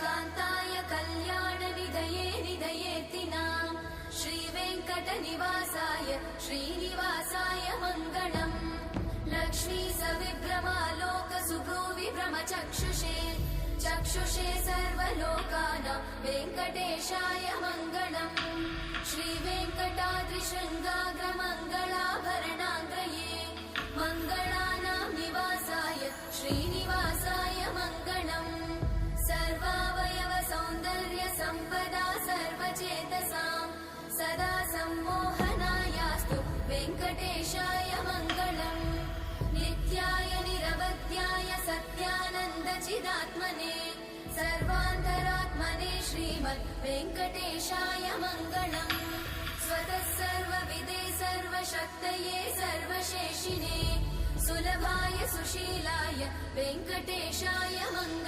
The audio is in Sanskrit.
कान्ताय कल्याणनिधये निधयेऽर्तिनाम् श्रीवेङ्कटनिवासाय श्रीनिवासाय मङ्गलम् लक्ष्मी सविभ्रमालोकसुभ्रूविभ्रमचक्षुषे चक्षुषे सर्वलोकानां वेङ्कटेशाय मङ्गलम् श्रीवेङ्कटाद्रिशृङ्गाग्रमङ्गलाभरणाङ्गये मङ्गलानां निवासाय श्रीनिवासाय मङ्गलम् सर्वावयव सौन्दर्य सम्पदा सर्वचेतसां सदा सम्मोहनायास्तु वेङ्कटेशाय मङ्गलम् नित्याय निरवध्याय सत्यानन्दचिदात्मने सर्वान्तरात्मने श्रीमद् वेङ्कटेशाय मङ्गलम् स्वतः सर्वविदे सर्वशक्तये सर्वशेषिने सुलभाय सुशीलाय वेङ्कटेशाय मङ्गलम्।